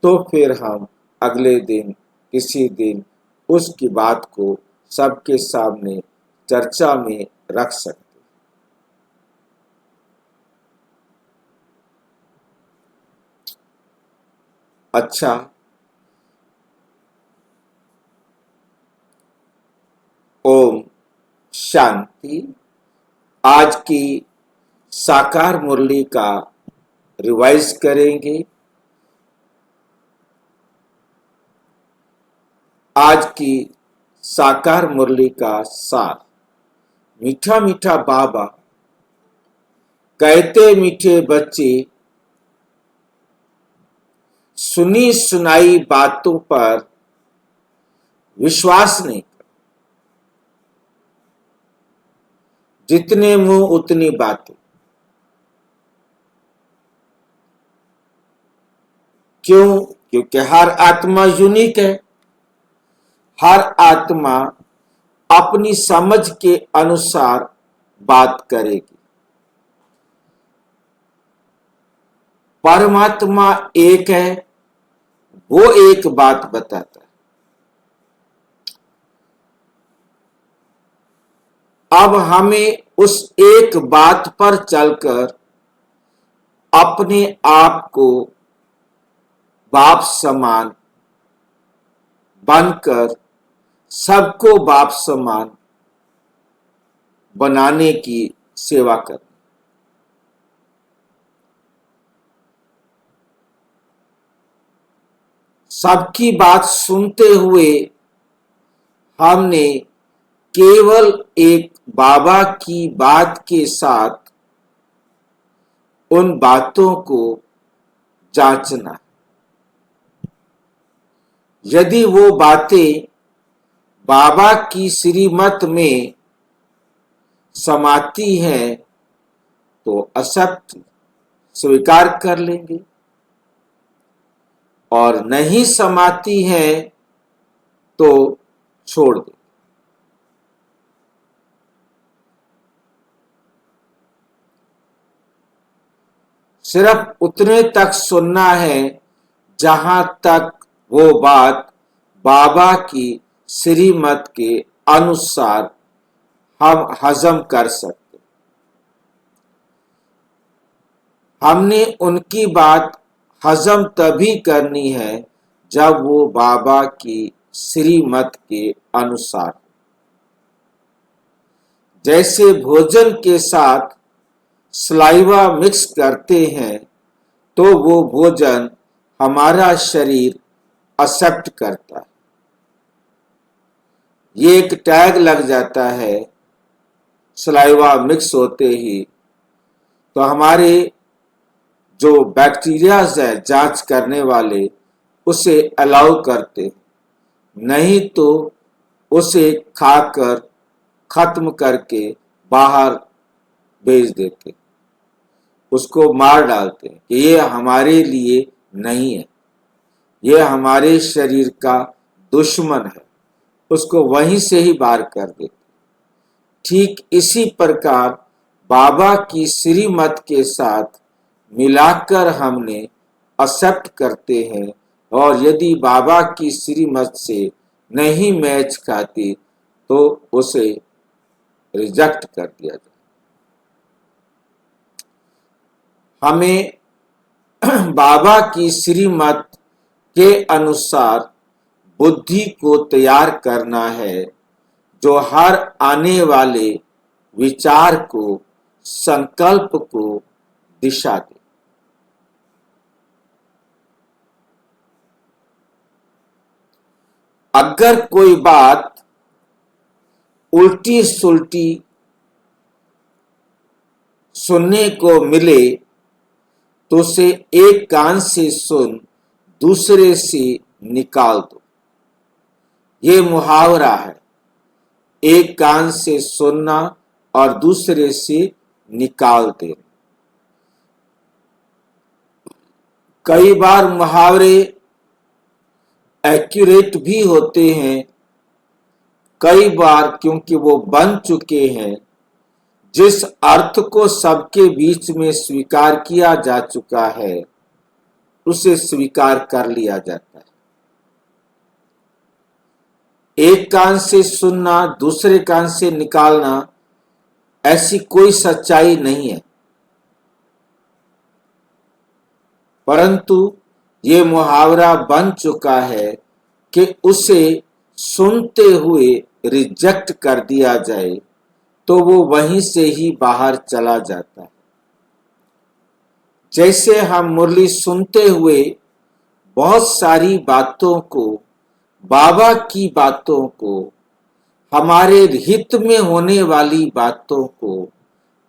तो फिर हम अगले दिन किसी दिन उसकी बात को सबके सामने चर्चा में रख सकते। अच्छा, ओम शांति। आज की साकार मुरली का रिवाइज करेंगे। आज की साकार मुरली का सार। मीठा मीठा बाबा कहते, मीठे बच्चे सुनी सुनाई बातों पर विश्वास नहीं कर, जितने मुंह उतनी बातें। क्यों? क्योंकि हर आत्मा यूनिक है। हर आत्मा अपनी समझ के अनुसार बात करेगी। परमात्मा एक है, वो एक बात बताता है। अब हमें उस एक बात पर चलकर अपने आप को बाप समान बनकर सबको बाप समान बनाने की सेवा करनी। सबकी बात सुनते हुए हमने केवल एक बाबा की बात के साथ उन बातों को जांचना। यदि वो बातें बाबा की श्रीमत में समाती हैं तो एक्सेप्ट स्वीकार कर लेंगे, और नहीं समाती हैं तो छोड़ दें। सिर्फ उतने तक सुनना है जहां तक वो बात बाबा की श्रीमत के अनुसार हम हजम कर सकते। हमने उनकी बात हजम तभी करनी है जब वो बाबा की श्रीमत के अनुसार। जैसे भोजन के साथ सलाइवा मिक्स करते हैं तो वो भोजन हमारा शरीर एक्सेप्ट करता है। ये एक टैग लग जाता है सलाइवा मिक्स होते ही, तो हमारे जो बैक्टीरियाज है जांच करने वाले उसे अलाउ करते, नहीं तो उसे खाकर खत्म करके बाहर भेज देते, उसको मार डालते कि ये हमारे लिए नहीं है, ये हमारे शरीर का दुश्मन है, उसको वहीं से ही बाहर कर देते। ठीक इसी प्रकार बाबा की श्रीमत के साथ मिलाकर हमने एक्सेप्ट करते हैं, और यदि बाबा की श्रीमत से नहीं मैच खाती तो उसे रिजेक्ट कर दिया जाए। हमें बाबा की श्रीमत के अनुसार बुद्धि को तैयार करना है, जो हर आने वाले विचार को, संकल्प को दिशा दे। अगर कोई बात उल्टी सुल्टी सुनने को मिले तो उसे एक कान से सुन, दूसरे से निकाल दो। ये मुहावरा है, एक कान से सुनना और दूसरे से निकाल देना। कई बार मुहावरे एक्यूरेट भी होते हैं, कई बार क्योंकि वो बन चुके हैं, जिस अर्थ को सबके बीच में स्वीकार किया जा चुका है, उसे स्वीकार कर लिया जाता है। एक कान से सुनना, दूसरे कान से निकालना, ऐसी कोई सच्चाई नहीं है, परंतु ये मुहावरा बन चुका है कि उसे सुनते हुए रिजेक्ट कर दिया जाए तो वो वहीं से ही बाहर चला जाता है। जैसे हम मुरली सुनते हुए बहुत सारी बातों को, बाबा की बातों को, हमारे हित में होने वाली बातों को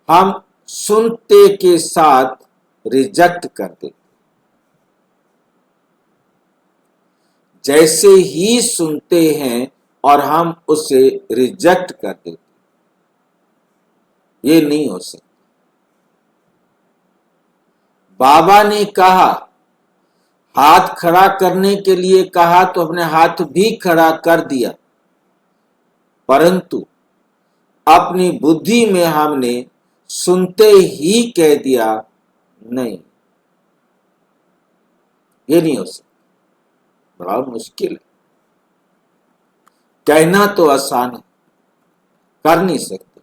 हम सुनते के साथ रिजेक्ट कर देते। जैसे ही सुनते हैं और हम उसे रिजेक्ट कर देते, ये नहीं हो सकता। बाबा ने कहा, हाथ खड़ा करने के लिए कहा तो अपने हाथ भी खड़ा कर दिया, परंतु अपनी बुद्धि में हमने सुनते ही कह दिया नहीं, ये नहीं हो सकता। बड़ा मुश्किल है, कहना तो आसान है, कर नहीं सकते।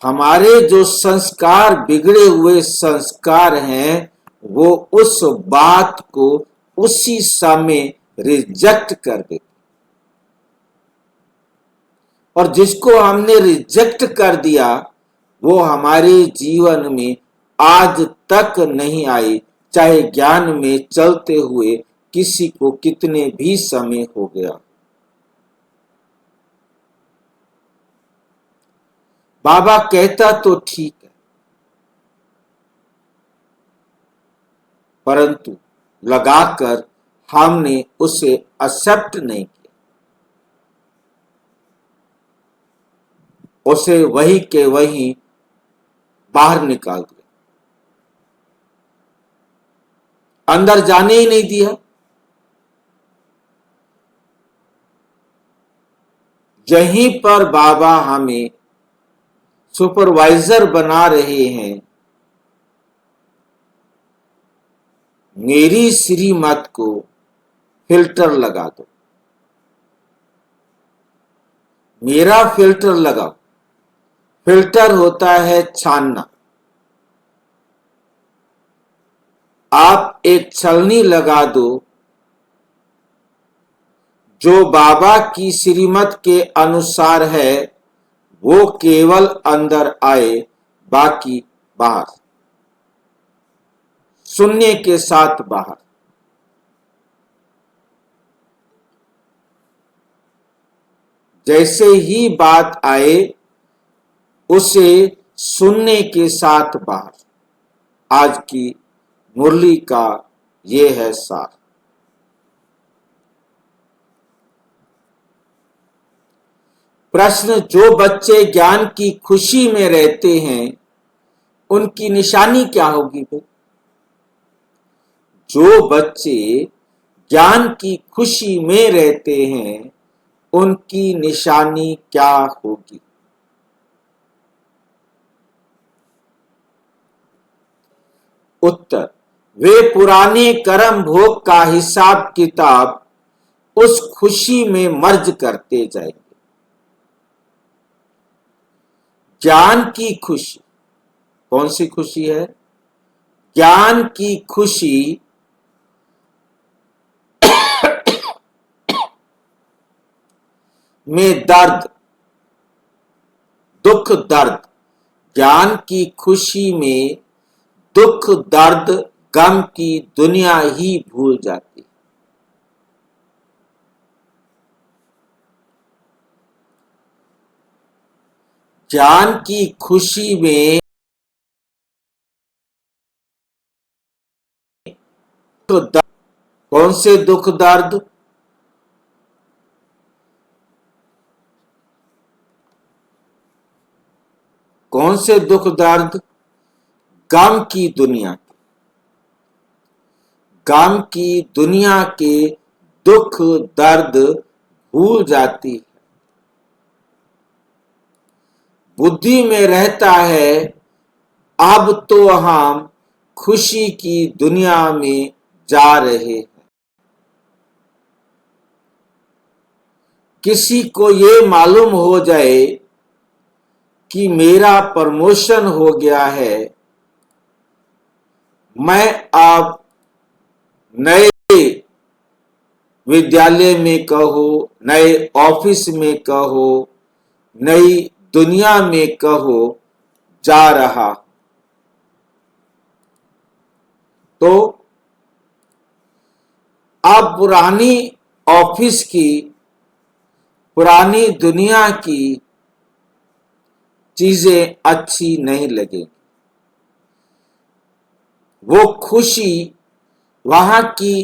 हमारे जो संस्कार, बिगड़े हुए संस्कार हैं, वो उस बात को उसी समय रिजेक्ट कर देते, और जिसको हमने रिजेक्ट कर दिया वो हमारे जीवन में आज तक नहीं आई, चाहे ज्ञान में चलते हुए किसी को कितने भी समय हो गया। बाबा कहता तो ठीक है, परंतु लगाकर हमने उसे एक्सेप्ट नहीं किया, उसे वही के वही बाहर निकाल दिया, अंदर जाने ही नहीं दिया। यहीं पर बाबा हमें सुपरवाइजर बना रहे हैं। मेरी श्रीमत को फिल्टर लगा दो, मेरा फिल्टर लगाओ। फिल्टर होता है छानना। आप एक छलनी लगा दो, जो बाबा की श्रीमत के अनुसार है वो केवल अंदर आए, बाकी बाहर, शून्य के साथ बाहर। जैसे ही बात आए उसे सुनने के साथ बाहर। आज की मुरली का ये है सार। प्रश्न, जो बच्चे ज्ञान की खुशी में रहते हैं उनकी निशानी क्या होगी? जो बच्चे ज्ञान की खुशी में रहते हैं उनकी निशानी क्या होगी? उत्तर, वे पुराने कर्म भोग का हिसाब किताब उस खुशी में मर्ज करते जाएंगे। ज्ञान की खुशी, कौन सी खुशी है? ज्ञान की खुशी में दर्द, दुख, दर्द, ज्ञान की खुशी में दुख, दर्द, गम की दुनिया ही भूल जाती। ज्ञान की खुशी में तो दर्द, कौन से दुख, दर्द? कौन से दुख, दर्द? गम की दुनिया, गम की दुनिया के दुख, दर्द भूल जाती है। बुद्धि में रहता है अब तो हम खुशी की दुनिया में जा रहे हैं। किसी को ये मालूम हो जाए कि मेरा प्रमोशन हो गया है, मैं अब नए विद्यालय में कहो, नए ऑफिस में कहो, नई दुनिया में कहो, जा रहा, तो अब पुरानी ऑफिस की, पुरानी दुनिया की चीजें अच्छी नहीं लगेंगी। वो खुशी वहां की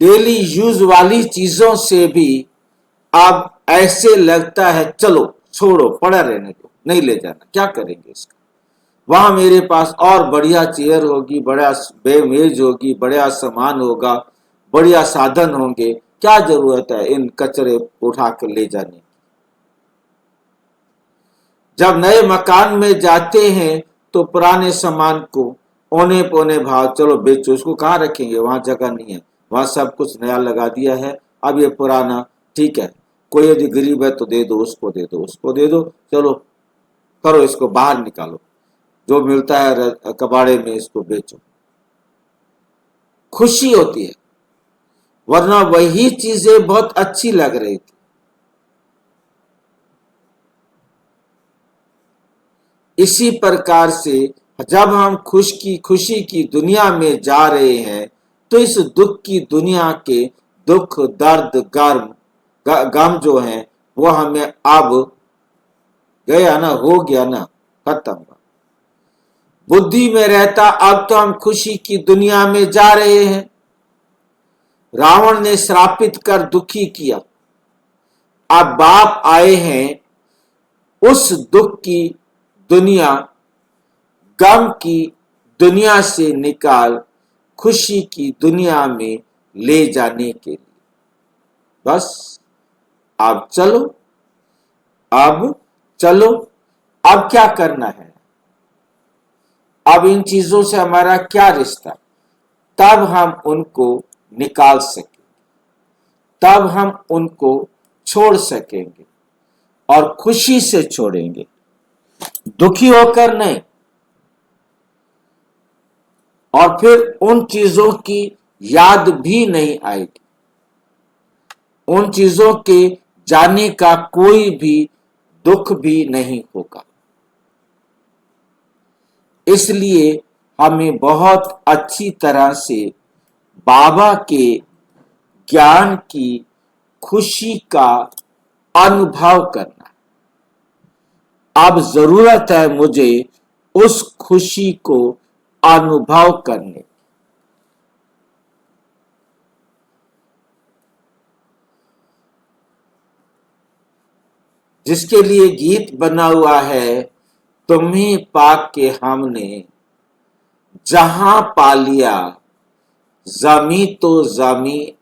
डेली यूज वाली चीजों से भी अब ऐसे लगता है चलो छोड़ो, पड़ा रहने दो, नहीं ले जाना, क्या करेंगे इसका। वहां मेरे पास और बढ़िया चेयर होगी, बड़ा मेज होगी, बढ़िया सामान होगा, बढ़िया साधन होंगे, क्या जरूरत है इन कचरे उठा कर ले जाने की। जब नए मकान में जाते हैं तो पुराने सामान को औने पौने भाव, चलो बेचो, उसको कहाँ रखेंगे, वहां जगह नहीं है, वहां सब कुछ नया लगा दिया है, अब ये पुराना ठीक है, कोई यदि गरीब है तो दे दो, उसको दे दो, उसको दे दो, चलो करो, इसको बाहर निकालो, जो मिलता है कबाड़े में इसको बेचो। खुशी होती है, वरना वही चीजें बहुत अच्छी लग रही थी। इसी प्रकार से जब हम खुशी की दुनिया में जा रहे हैं तो इस दुख की दुनिया के दुख, दर्द, गम जो हैं वो हमें अब गया ना, हो गया ना, खत्म। बुद्धि में रहता अब तो हम खुशी की दुनिया में जा रहे हैं। रावण ने श्रापित कर दुखी किया, अब बाप आए हैं उस दुख की दुनिया, गम की दुनिया से निकाल खुशी की दुनिया में ले जाने के लिए। बस अब चलो, अब चलो, अब क्या करना है, अब इन चीजों से हमारा क्या रिश्ता, तब हम उनको निकाल सकेंगे, तब हम उनको छोड़ सकेंगे और खुशी से छोड़ेंगे, दुखी होकर नहीं। और फिर उन चीजों की याद भी नहीं आएगी, उन चीजों के जाने का कोई भी दुख भी नहीं होगा। इसलिए हमें बहुत अच्छी तरह से बाबा के ज्ञान की खुशी का अनुभव करना। अब जरूरत है मुझे उस खुशी को अनुभव करने, जिसके लिए गीत बना हुआ है, तुम्हें पाक के हमने जहां पा लिया, जमी तो जमी